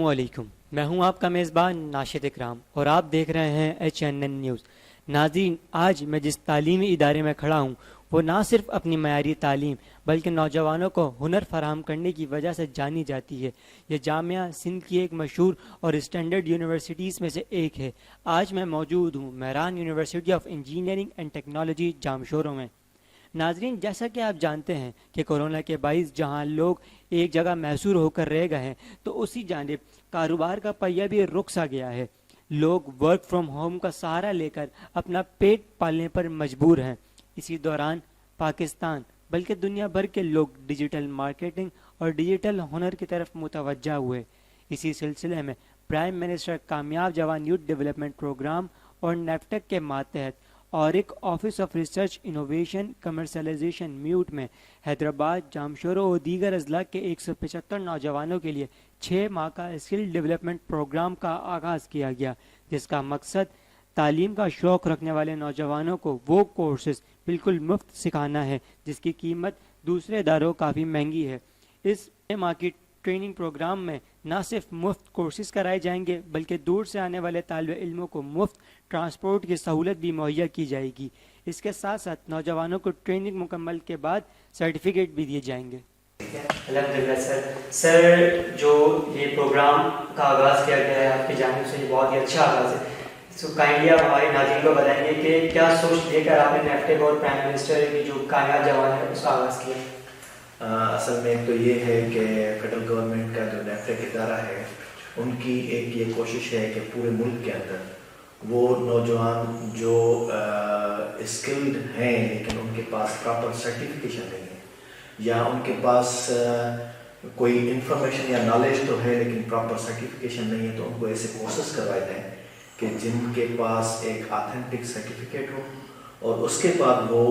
अस्सलामुअलैकुम। मैं हूं आपका मेज़बान नाशिद इकराम और आप देख रहे हैं HNN न्यूज़। नाज़रीन, आज मैं जिस तालीमी इदारे में खड़ा हूं वो ना सिर्फ अपनी मयारी तालीम बल्कि नौजवानों को हुनर फराहम करने की वजह से जानी जाती है। यह जामिया सिंध की एक मशहूर और स्टैंडर्ड यूनिवर्सिटीज़ में से एक है। आज मैं मौजूद हूँ Mehran university of engineering and technology Jamshoro में। नाजरीन, जैसा कि आप जानते हैं कि कोरोना के बाइस जहां लोग एक जगह महसूर होकर रह गए हैं, तो उसी जानिब कारोबार का पहिया भी रुक सा गया है। लोग वर्क फ्रॉम होम का सहारा लेकर अपना पेट पालने पर मजबूर हैं। इसी दौरान पाकिस्तान बल्कि दुनिया भर के लोग डिजिटल मार्केटिंग और डिजिटल हुनर की तरफ मुतवज्जा हुए। इसी सिलसिले में प्राइम मिनिस्टर कामयाब जवान यूथ डेवलपमेंट प्रोग्राम और नेफ्टेक के मातहत और एक office of research innovation commercialisation mute में हैदराबाद, जामशोरों और दीगर अजला के 175 नौजवानों के लिए 6 माह का स्किल डेवलपमेंट प्रोग्राम का आगाज़ किया गया, जिसका मकसद तालीम का शौक़ रखने वाले नौजवानों को वो कोर्सेज बिल्कुल मुफ्त सिखाना है जिसकी कीमत दूसरे इदारों काफ़ी महंगी है। इस माह की ट्रेनिंग प्रोग्राम में न सिर्फ मुफ्त कोर्सेज कराए जाएंगे बल्कि दूर से आने वाले तालिब इल्मों को मुफ्त ट्रांसपोर्ट की सहूलत भी मुहैया की जाएगी। इसके साथ साथ नौजवानों को ट्रेनिंग मुकम्मल के बाद सर्टिफिकेट भी दिए जाएंगे। अल्हम्दुलिल्लाह सर, जो ये प्रोग्राम का आगाज़ किया गया है आपकी जानिब से, ये बहुत ही अच्छा आगाज़ है। सो काइंडली आप हमारे नाज़रीन को बताएंगे कि क्या सोच लेकर आपने नेफ्टेक और प्राइम मिनिस्टर की जो कामयाब जवान है उसका आगाज़ किया? असल में तो ये है कि फेडरल गवर्नमेंट का जो नेफ्टेक इदारा है उनकी एक ये कोशिश है कि पूरे मुल्क के अंदर वो नौजवान जो स्किल्ड हैं लेकिन उनके पास प्रॉपर सर्टिफिकेशन नहीं है या उनके पास कोई इंफॉर्मेशन या नॉलेज तो है लेकिन प्रॉपर सर्टिफिकेशन नहीं है, तो उनको ऐसे कोर्सेज करवाए जाएँ कि जिनके पास एक ऑथेंटिक सर्टिफिकेट हो और उसके बाद वो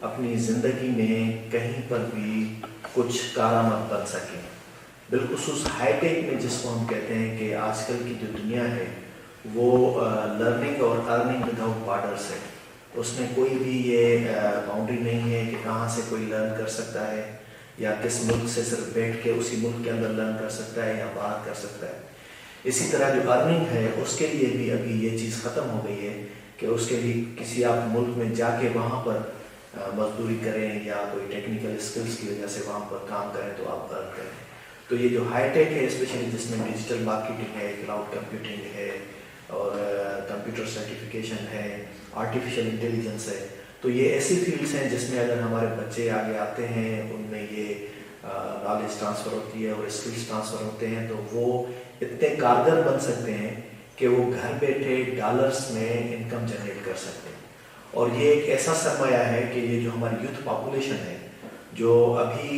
अपनी ज़िंदगी में कहीं पर भी कुछ कारआमद बन सकें। बिलखुसूस हाईटेक में जिसको हम कहते हैं कि आजकल की जो दुनिया है वो लर्निंग और अर्निंग विदाउट बॉर्डर्स है। उसमें कोई भी ये बाउंड्री नहीं है कि कहाँ से कोई लर्न कर सकता है या किस मुल्क से सिर्फ बैठ के उसी मुल्क के अंदर लर्न कर सकता है या बाहर कर सकता है। इसी तरह जो अर्निंग है उसके लिए भी अभी ये चीज़ ख़त्म हो गई है कि उसके लिए किसी आप मुल्क में जाके वहाँ पर मजदूरी करें या कोई टेक्निकल स्किल्स की वजह से वहाँ पर काम करें तो आप अर्न करें। तो ये जो हाईटेक है स्पेशली जिसमें डिजिटल मार्केटिंग है, क्लाउड कंप्यूटिंग है और कंप्यूटर सर्टिफिकेशन है, आर्टिफिशियल इंटेलिजेंस है, तो ये ऐसी फील्ड्स हैं जिसमें अगर हमारे बच्चे आगे आते हैं उनमें ये नॉलेज ट्रांसफ़र होती है और स्किल्स ट्रांसफ़र होते हैं, तो वो इतने कारगर बन सकते हैं कि वो घर बैठे डॉलर्स में इनकम जनरेट कर सकते हैं। और ये एक ऐसा सरमाया है कि ये जो हमारी यूथ पॉपुलेशन है जो अभी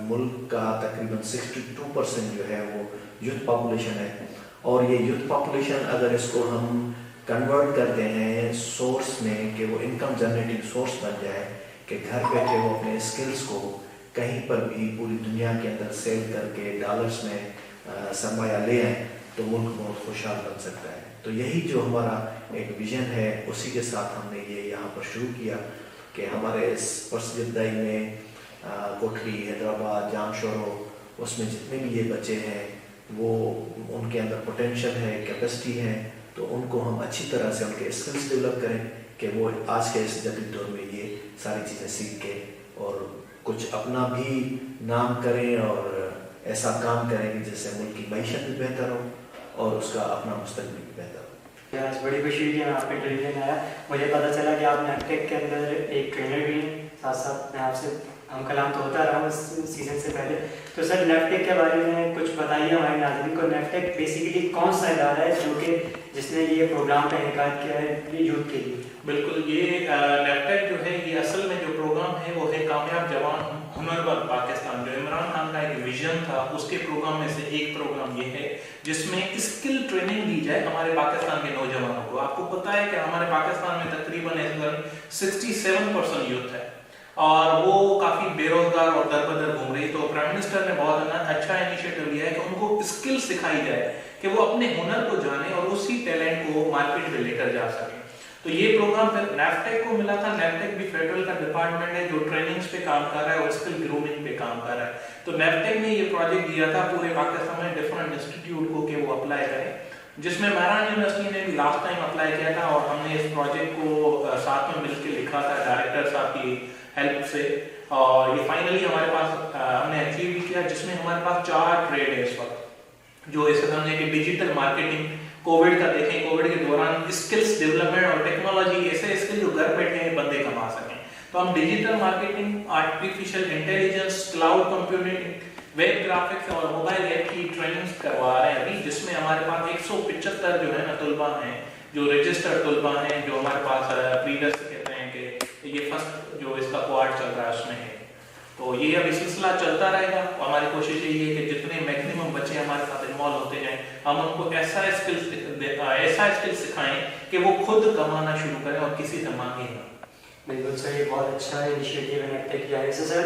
मुल्क का तकरीबन 62% जो है वो यूथ पॉपुलेशन है, और ये यूथ पॉपुलेशन अगर इसको हम कन्वर्ट करते हैं सोर्स में कि वो इनकम जनरेटिंग सोर्स बन जाए कि घर बैठे वो अपने स्किल्स को कहीं पर भी पूरी दुनिया के अंदर सेल करके डॉलर्स में सरमाया ले आए, तो मुल्क बहुत खुशहाल बन सकता है। तो यही जो हमारा एक विजन है उसी के साथ हमने ये यहाँ पर शुरू किया कि हमारे इस परसजदाई में कोठरी, हैदराबाद, जामशोरों, उसमें जितने भी ये बच्चे हैं वो उनके अंदर पोटेंशियल है, कैपेसिटी है, तो उनको हम अच्छी तरह से उनके स्किल्स डेवलप करें कि वो आज के इस जदीद दौर में ये सारी चीज़ें सीख के और कुछ अपना भी नाम करें और ऐसा काम करें जिससे मुल्क की मईशत भी बेहतर हो और उसका अपना मुस्तकबिल भी बेहतर हो। आज बड़ी खुशी हुई कि मैं आपके टेलीविजन आया। मुझे पता चला कि आप नेफ्टेक के अंदर एक ट्रेनर भी हैं, साथ साथ मैं आपसे हम कलाम तो होता रहा हूँ इस सीज़न से पहले। तो सर, नेफ्टेक के बारे में कुछ बताइए हमारे नाज़रीन को। नेफ्टेक बेसिकली कौन सा इदारा है जो कि जिसने ये प्रोग्राम का इनेकाद किया है यूथ के लिए? बिल्कुल, ये नेफ्टेक जो है ये असल में जो प्रोग्राम है वो है कामयाब जवान हुनरमंद पाकिस्तान। जो इमरान खान का एक विजन था उसके प्रोग्राम में से एक प्रोग्राम ये है जिसमें स्किल ट्रेनिंग दी जाए हमारे पाकिस्तान के नौजवानों को। आपको पता है कि हमारे पाकिस्तान में तकरीबन 67% यूथ है और वो काफ़ी बेरोजगार और दर-बदर घूम रही। तो प्राइम मिनिस्टर ने बहुत अच्छा इनिशिएटिव लिया है कि उनको स्किल सिखाई जाए कि वो अपने हुनर को जाने और उसी टैलेंट को मार्केट में लेकर जा सकें। तो ये प्रोग्राम फिर नैफटेक को मिला था। नैफटेक भी फेडरल का डिपार्टमेंट है जो ट्रेनिंग्स पे काम कर रहा है और स्किल ग्रूमिंग पे काम कर रहा है। तो नैफटेक ने ये प्रोजेक्ट दिया था पूरे पाकिस्तान में डिफरेंट इंस्टीट्यूट को कि वो अप्लाई करें, जिसमें मेहरान यूनिवर्सिटी ने भी लास्ट टाइम अप्लाई किया था और हमने इस प्रोजेक्ट को साथ में मिलकर लिखा था डायरेक्टर साहब की हेल्प से, और ये फाइनली हमारे पास हमने अचीव भी किया, जिसमें हमारे पास 4 ट्रेड है इस वक्त। जो इसे समझे कि डिजिटल मार्केटिंग, कोविड का देखें, कोविड के दौरान स्किल्स डेवलपमेंट और टेक्नोलॉजी, ऐसे स्किल जो घर बैठे हैं बंदे कमा सकें। तो हम digital marketing, artificial intelligence, cloud computing, web graphics और मोबाइल ऐप की ट्रेनिंग्स करवा रहे हैं अभी, जिसमें हमारे पास 175 जो है ना तलबा हैं, जो रजिस्टर्ड तलबा हैं, जो हमारे पास प्रीवियस कहते हैं कि ये फर्स्ट जो इसका क्वार्ट चल रहा है उसमें है। तो ये अभी सिलसिला चलता रहेगा। हमारी कोशिश यही है कि जितने मैक्सिमम बच्चे हमारे साथ इन्वॉल्व होते जाएं, हम उनको ऐसा स्किल सिखाएं कि वो खुद कमाना शुरू करें और किसी से मांगे ना। बिल्कुल सर, ये बहुत अच्छा इनिशिएटिव है नैफटेक की जाने से। सर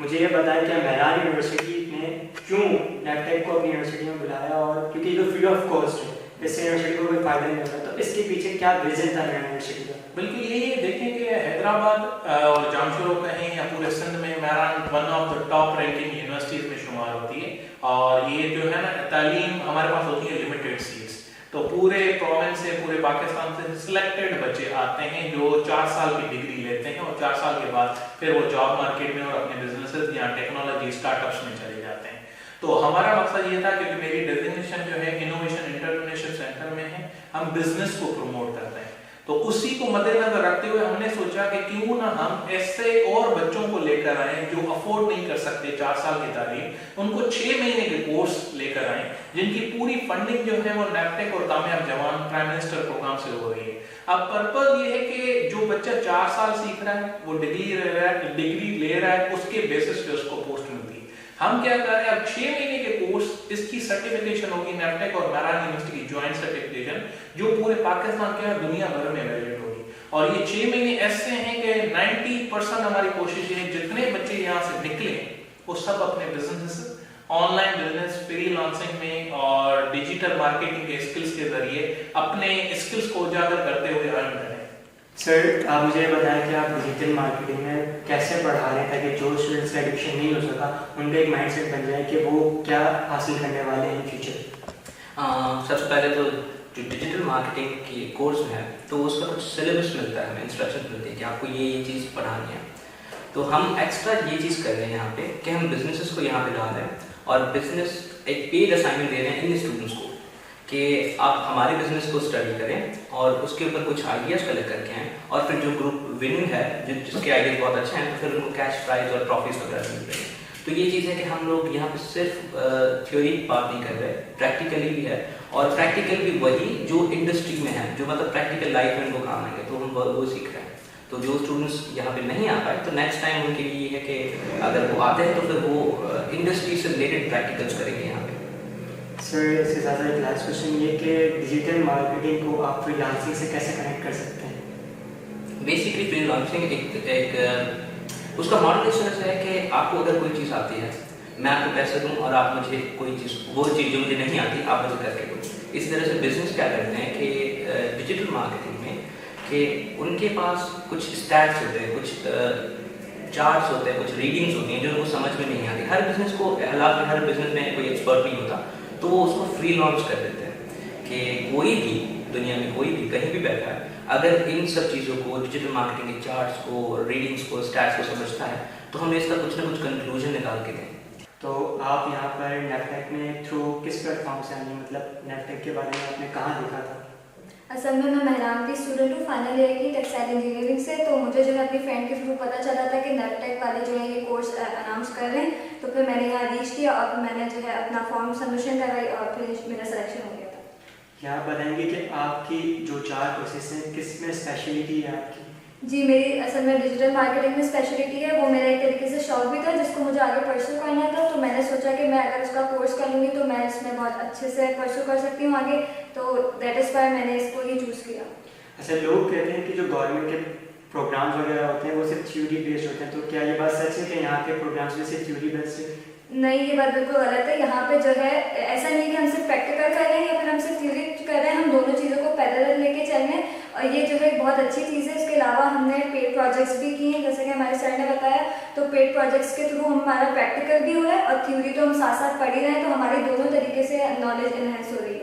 मुझे ये बताएं कि मेहरान यूनिवर्सिटी ने क्यों नैफटेक को अपनी यूनिवर्सिटी में बुलाया, और क्योंकि ये तो फ्री ऑफ कॉस्ट है, इससे यूनिवर्सिटी को कोई फायदा नहीं होता, तो इसके पीछे क्या विजन था मेहरान यूनिवर्सिटी का? बिल्कुल यही है, देखें कि हैदराबाद और जामशोरो कहें या पूरे सिंध में Mehran one of the top ranking universities में शुमार होती है। और ये जो है ना तालीम हमारे पास होती है लिमिटेड सीट्स, तो पूरे प्रोविंस से, पूरे पाकिस्तान से सिलेक्टेड बच्चे आते हैं जो 4 साल की डिग्री लेते हैं और 4 साल के बाद फिर वो जॉब मार्केट में और अपने बिजनेसेस या टेक्नोलॉजी स्टार्टअप्स में चले जाते हैं। तो हमारा मकसद ये था, क्योंकि मेरी डेजिग्नेशन जो है इनोवेशन एंटरप्रेन्योरशिप सेंटर में है, हम बिजनेस को प्रमोट करते हैं, तो उसी को मद्देनजर रखते हुए हमने सोचा कि क्यों ना हम ऐसे और बच्चों को लेकर आए जो अफोर्ड नहीं कर सकते 4 साल की तालीम, उनको 6 महीने के कोर्स लेकर आए, जिनकी पूरी फंडिंग जो है वो नैफटेक और कामयाब जवान प्राइम मिनिस्टर प्रोग्राम से हो रही है। अब पर्पज ये है कि जो बच्चा 4 साल सीख रहा है, वो डिग्री ले रहा है, उसके बेसिस पे उसको पोस्ट मिलती है। हम क्या कर रहे हैं, अब 6 महीने के कोर्स, इसकी सर्टिफिकेशन होगी नैफटेक और मेहरान यूनिवर्सिटी की ज्वाइंट सर्टिफिकेशन, जो पूरे पाकिस्तान के दुनिया भर में वैलिड होगी। और ये 6 महीने ऐसे हैं कि 90% हमारी कोशिश है जितने बच्चे यहाँ से निकले वो सब अपने बिजनेस, ऑनलाइन बिजनेस, फ्रीलांसिंग में और डिजिटल मार्केटिंग के स्किल्स के जरिए अपने स्किल्स को उजागर करते हुए अर्न करें। सर आप मुझे बताएं कि आप डिजिटल मार्केटिंग में कैसे पढ़ा रहे हैं ताकि जो स्टूडेंट्स का एडमिशन नहीं हो सका उनका एक माइंडसेट बन जाए कि वो क्या हासिल करने वाले हैं फ्यूचर। सबसे पहले तो जो डिजिटल मार्केटिंग की कोर्स है तो उसका कुछ सिलेबस मिलता है, हमें इंस्ट्रक्शन मिलती है कि आपको ये चीज़ पढ़ानी है। तो हम एक्स्ट्रा ये चीज़ कर रहे हैं यहाँ पे कि हम बिजनेसेस को यहाँ पे ला रहे हैं और बिजनेस एक पेड असाइनमेंट दे रहे हैं इन स्टूडेंट्स को कि आप हमारे बिजनेस को स्टडी करें और उसके ऊपर कुछ आइडियाज़ कलेक्ट करके आएँ, और फिर जो ग्रुप विनिंग है जिसके आइडियाज बहुत अच्छे हैं तो फिर उनको कैश प्राइज और प्रॉफिट्स वगैरह मिल रहे हैं। तो ये चीज़ है कि हम लोग यहाँ पे सिर्फ थ्योरी बात नहीं कर रहे, प्रैक्टिकली भी है, और प्रैक्टिकल भी वही जो इंडस्ट्री में है, जो मतलब प्रैक्टिकल लाइफ में उनको काम आएंगे, तो हम वो सीख रहे हैं। तो जो स्टूडेंट्स यहाँ पे नहीं आ पाए तो नेक्स्ट टाइम उनके लिए ये है कि अगर वो आते हैं तो फिर वो इंडस्ट्री से रिलेटेड प्रैक्टिकल्स करेंगे यहाँ पे। सर इसके साथ एक लास्ट क्वेश्चन ये कि डिजिटल मार्केटिंग को आप फ्रीलांसिंग से कैसे कनेक्ट कर सकते हैं? बेसिकली फ्रीलांसिंग एक उसका मॉडल इस तरह से है कि आपको अगर कोई चीज़ आती है, मैं आपको पैसे दूं और आप मुझे कोई चीज़, वो चीज़ जो मुझे नहीं आती आप मुझे करके दो। इसी तरह से बिजनेस क्या करते हैं कि डिजिटल मार्केटिंग में कि उनके पास कुछ स्टैट्स होते हैं, कुछ चार्ट्स होते हैं, कुछ रीडिंग्स होती हैं जो उनको समझ में नहीं आती। हर बिजनेस को, हालांकि हर बिजनेस में कोई एक्सपर्ट नहीं होता, तो वो उसको फ्री लॉन्च कर देते हैं कि कोई भी दुनिया में कोई भी कहीं भी बैठा है अगर इन सब चीज़ों को, डिजिटल मार्केटिंग के चार्ट्स को, रीडिंग्स को, स्टैट्स को समझता है तो हम इसका कुछ ना कुछ कंक्लूजन निकाल के दें। तो आप यहाँ पर नैफटेक में थ्रू किस प्लेटफॉर्म से आए, मतलब नैफटेक के बारे में आपने कहाँ देखा था? असल में मैं मेहरान की स्टूडेंट हूँ, फाइनल ईयर की टेक्सटाइल इंजीनियरिंग से। तो मुझे जो है अपनी फ्रेंड के थ्रू पता चला था कि नैफटेक वाले जो है ये कोर्स अनाउंस कर रहे हैं, तो फिर मैंने यहाँ रीच किया और मैंने जो है अपना फॉर्म सबमिशन करवाई और फिर मेरा सिलेक्शन हो गया था। क्या आप बताएंगे कि आपकी जो 4 कोर्सेज हैं किस में स्पेशलिटी है आपकी? जी, मेरी असल में डिजिटल मार्केटिंग में स्पेशलिटी है, वो मेरा एक तरीके से शौक भी था जिसको मुझे आगे परस्यू करना था। तो मैंने सोचा कि मैं अगर उसका कोर्स कर लूँगी तो मैं इसमें बहुत अच्छे से परस्यू कर सकती हूँ आगे, तो दैट इज़ वाई मैंने इसको ही चूज़ किया। अच्छा, लोग कहते हैं कि जो गवर्नमेंट के प्रोग्राम्स वगैरह होते हैं वो सिर्फ थ्योरी बेस्ड होते हैं, तो क्या ये बात सच है कि यहाँ के प्रोग्राम्स भी सिर्फ थ्योरी बेस्ड है? नहीं, ये बात बिल्कुल गलत है। यहाँ पे जो है ऐसा नहीं कि हम सिर्फ प्रैक्टिकल कर रहे हैं या फिर हम सिर्फ थ्योरी कर रहे हैं, हम दोनों चीज़ों को पैरेलल लेके चल रहे हैं। ये जो है बहुत अच्छी चीज़ है। इसके अलावा हमने पेड प्रोजेक्ट्स भी किए हैं, जैसे कि हमारे सर ने बताया। तो पेड प्रोजेक्ट्स के थ्रू हमारा प्रैक्टिकल भी हुआ है और थ्योरी तो हम साथ साथ पढ़ ही रहे हैं, तो हमारी दोनों तरीके से नॉलेज इनहेंस हो रही है।